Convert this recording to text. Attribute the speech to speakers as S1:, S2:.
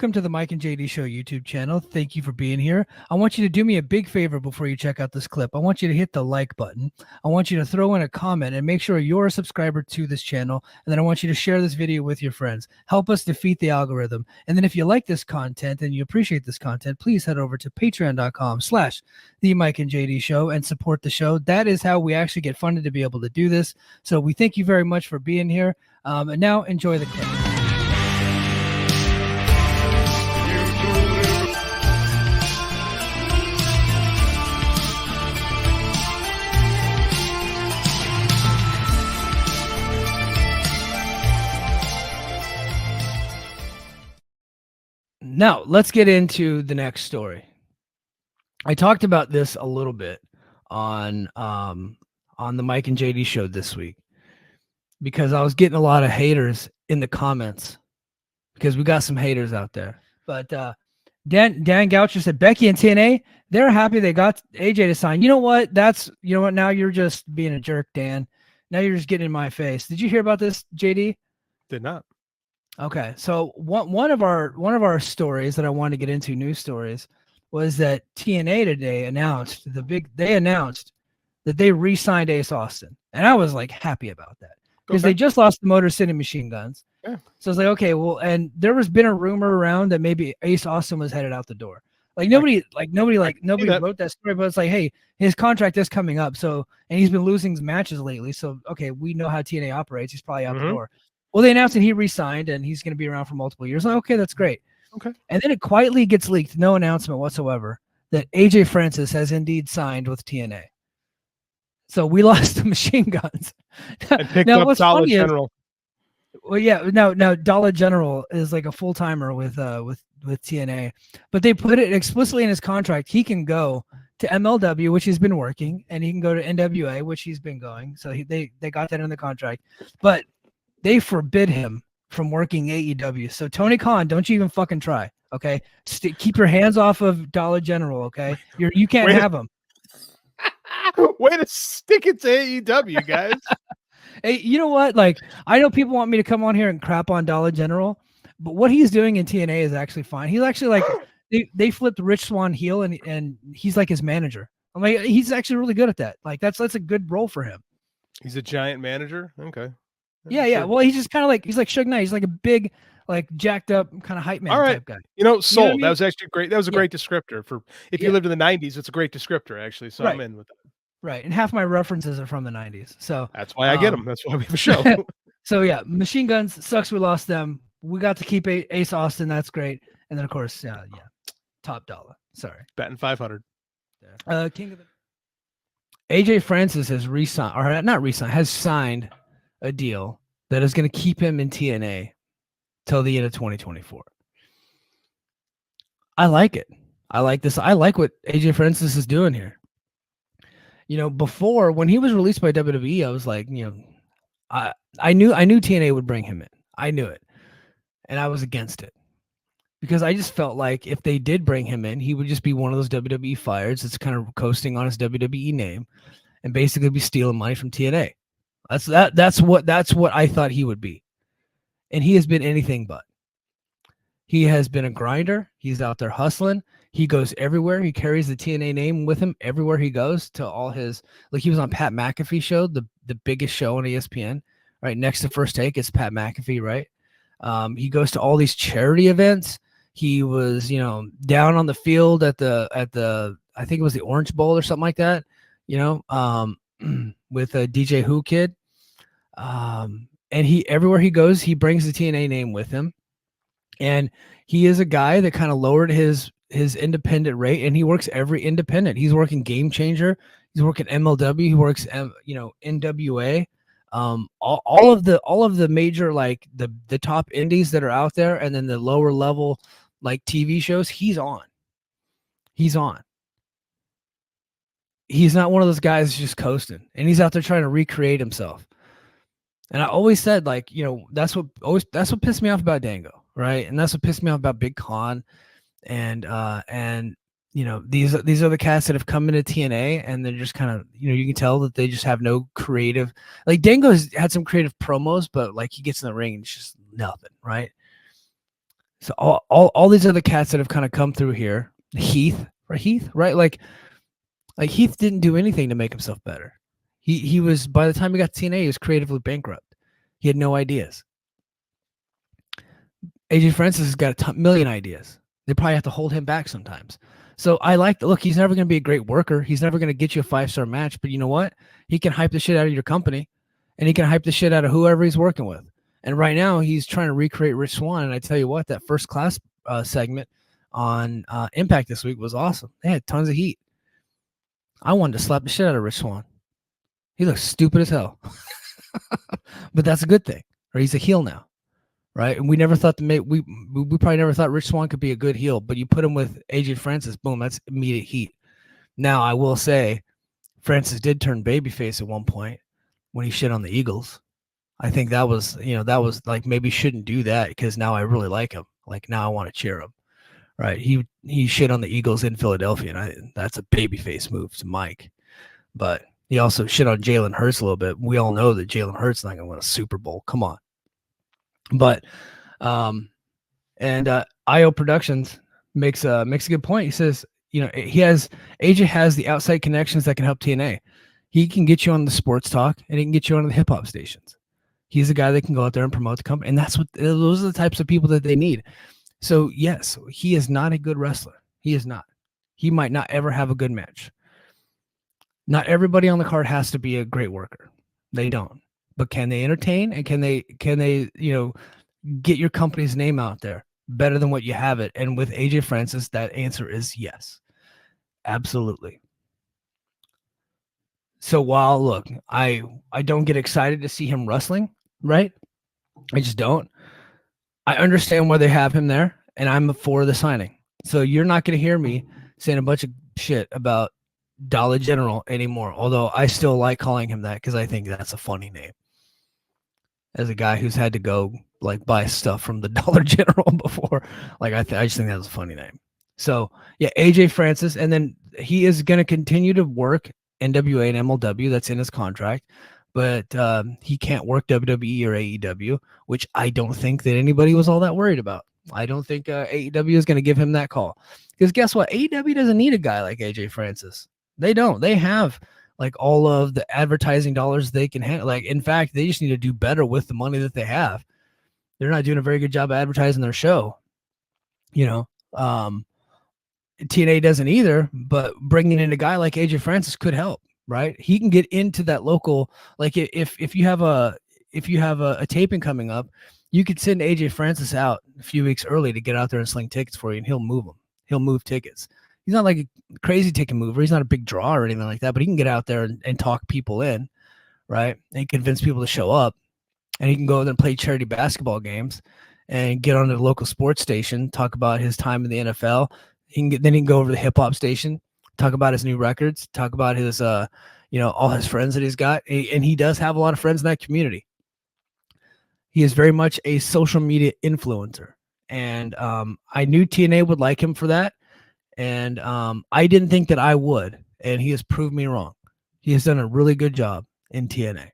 S1: Welcome to the Mike and JD Show YouTube channel. Thank you for being here. I want you to do me a big favor before you check out this clip. I want you to hit the like button. I want you to throw in a comment and make sure you're a subscriber to this channel. And then I want you to share this video with your friends. Help us defeat the algorithm. And then if you like this content and you appreciate this content, please head over to patreon.com/the Mike and JD Show and support the show. That is how we actually get funded to be able to do this. So we thank you very much for being here. And now enjoy the clip. Now, let's get into the next story. I talked about this a little bit on the Mike and JD Show this week because I was getting a lot of haters in the comments because we got some haters out there. But Dan Goucher said, Becky and TNA, they're happy they got AJ to sign. You know what? Now you're just being a jerk, Dan. Now you're just getting in my face. Did you hear about this, JD? Did not. Okay, so one of our stories that I wanted to get into, news stories, was that TNA today announced that they re-signed Ace Austin, and I was like happy about that because they just lost the Motor City Machine Guns. Yeah. So I was like, okay, well, and there was been a rumor around that maybe Ace Austin was headed out the door. Nobody wrote that story, but it's like, hey, his contract is coming up, so and he's been losing matches lately, so okay, we know how TNA operates. He's probably out the door. Well, they announced that he re-signed and he's going to be around for multiple years. Like, okay, that's great. Okay. And then it quietly gets leaked, no announcement whatsoever, that AJ Francis has indeed signed with TNA. So we lost the Machine Guns.
S2: And picked up Dolla General.
S1: Well, yeah. Now Dolla General is like a full timer with TNA, but they put it explicitly in his contract. He can go to MLW, which he's been working, and he can go to NWA, which he's been going. So they got that in the contract, but they forbid him from working AEW. So Tony Khan, don't you even fucking try. Okay, keep your hands off of Dolla General. Okay, you can't have him.
S2: Way to stick it to AEW, guys.
S1: Hey, you know what? Like, I know people want me to come on here and crap on Dolla General, but what he's doing in TNA is actually fine. He's actually like they flipped Rich Swann heel, and he's like his manager. I'm like, he's actually really good at that. Like, that's a good role for him.
S2: He's a giant manager. Okay.
S1: Yeah. Well, he's just kind of like he's like Suge Knight. He's like a big, like jacked up kind of hype man type guy.
S2: Soul. You know that was actually great. That was a great descriptor for if you lived in the '90s. It's a great descriptor, actually. So I'm in with that.
S1: Right, and half my references are from the '90s. So
S2: that's why I get them. That's why we have a show.
S1: So yeah, Machine Guns sucks. We lost them. We got to keep Ace Austin. That's great. And then of course, Top Dollar. Sorry,
S2: batting 500.
S1: King of it. AJ Francis has has signed a deal that is going to keep him in TNA till the end of 2024. I like it. I like this. I like what AJ Francis is doing here. Before when he was released by WWE, I was like, I knew TNA would bring him in. I knew it. And I was against it because I just felt like if they did bring him in, he would just be one of those WWE fires that's kind of coasting on his WWE name and basically be stealing money from TNA. That's what I thought he would be. And he has been anything but. He has been a grinder. He's out there hustling. He goes everywhere. He carries the TNA name with him everywhere he goes to all his, like he was on Pat McAfee show, the biggest show on ESPN, right? Next to First Take, it's Pat McAfee, right? He goes to all these charity events. He was, down on the field at the I think it was the Orange Bowl or something like that, with a DJ Who kid. And everywhere he goes, he brings the TNA name with him. And he is a guy that kind of lowered his independent rate, and he works every independent. He's working Game Changer. He's working MLW. He works, NWA. All of the major, like the top indies that are out there, and then the lower level like TV shows. He's on. He's not one of those guys just coasting, and he's out there trying to recreate himself. And I always said, like, that's what pissed me off about Dango, right? And that's what pissed me off about Big Con, and these are the cats that have come into TNA, and they're just kind of, you can tell that they just have no creative. Like Dango has had some creative promos, but like he gets in the ring and it's just nothing, right? So all these other cats that have kind of come through here, Heath, right? Like Heath didn't do anything to make himself better. He was, by the time he got to TNA, he was creatively bankrupt. He had no ideas. AJ Francis has got a million ideas. They probably have to hold him back sometimes. So I like look, he's never going to be a great worker. He's never going to get you a 5-star match, but you know what? He can hype the shit out of your company, and he can hype the shit out of whoever he's working with. And right now, he's trying to recreate Rich Swann. And I tell you what, that first class segment on Impact this week was awesome. They had tons of heat. I wanted to slap the shit out of Rich Swann. He looks stupid as hell, but that's a good thing. Or he's a heel now, right? And we never thought we probably never thought Rich Swann could be a good heel, but you put him with AJ Francis, boom, that's immediate heat. Now I will say, Francis did turn babyface at one point when he shit on the Eagles. I think that was like, maybe shouldn't do that, because now I really like him. Like, now I want to cheer him, right? He shit on the Eagles in Philadelphia, and that's a babyface move to Mike. But he also shit on Jalen Hurts a little bit. We all know that Jalen Hurts not going to win a Super Bowl. Come on. But IO Productions makes a good point. He says, AJ has the outside connections that can help TNA. He can get you on the sports talk, and he can get you on the hip hop stations. He's a guy that can go out there and promote the company, and those are the types of people that they need. So yes, he is not a good wrestler. He is not. He might not ever have a good match. Not everybody on the card has to be a great worker. They don't. But can they entertain, and can they get your company's name out there better than what you have it? And with AJ Francis, that answer is yes. Absolutely. So while, look, I don't get excited to see him wrestling, right? I just don't. I understand why they have him there, and I'm for the signing. So you're not going to hear me saying a bunch of shit about Dollar General anymore, although I still like calling him that because I think that's a funny name. As a guy who's had to go like buy stuff from the Dollar General before, like I just think that's a funny name. So yeah, AJ Francis, and then he is going to continue to work NWA and MLW. That's in his contract, but he can't work WWE or AEW, which I don't think that anybody was all that worried about. I don't think AEW is going to give him that call, because guess what? AEW doesn't need a guy like AJ Francis. They don't. They have like all of the advertising dollars they can handle. Like, in fact, they just need to do better with the money that they have. They're not doing a very good job of advertising their show. TNA doesn't either, but bringing in a guy like AJ Francis could help, right? He can get into that local, like if you have a taping coming up, you could send AJ Francis out a few weeks early to get out there and sling tickets for you, and he'll move them. He'll move tickets. He's not like a crazy ticket mover. He's not a big draw or anything like that, but he can get out there and talk people in, right? And convince people to show up. And he can go there and play charity basketball games and get on the local sports station, talk about his time in the NFL. Then he can go over to the hip hop station, talk about his new records, talk about his, all his friends that he's got. And he does have a lot of friends in that community. He is very much a social media influencer. And I knew TNA would like him for that. And I didn't think that I would. And he has proved me wrong. He has done a really good job in TNA.